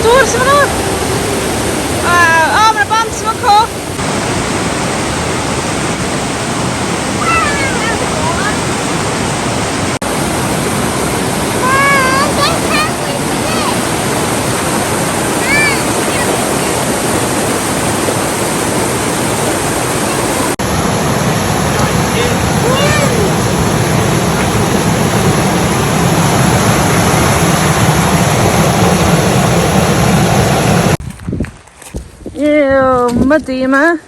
dŵr sy'n fan nhw. O, mae'n bant yma coch. Ew, muddy yma.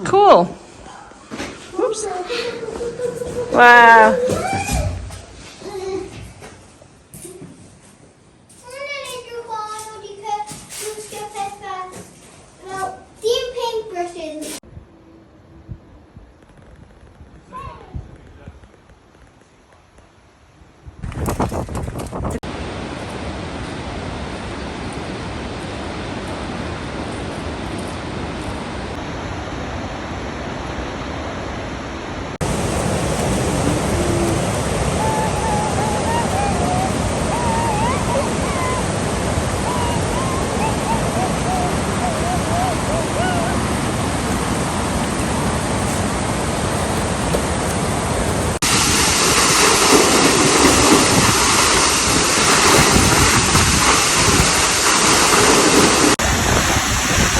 Cool. Oops. Wow.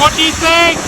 What do you think?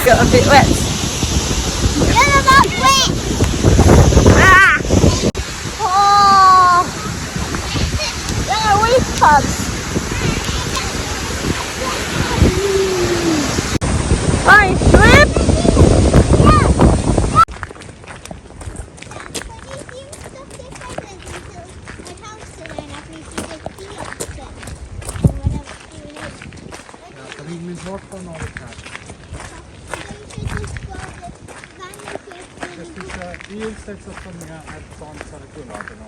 Got a bit wet. You're not wet. Ah! Oh! Yeah, waist pads. Hi, slip! Jag vill min hårt på något här. Il sesso sogna al sonno regolato, no?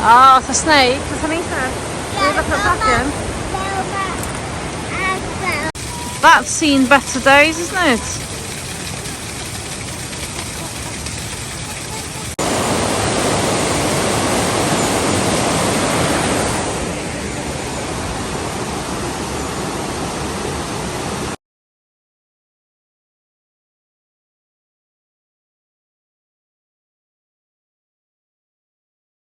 Oh, it's a snake. It's an ether. Look at that. That's seen better days, isn't it?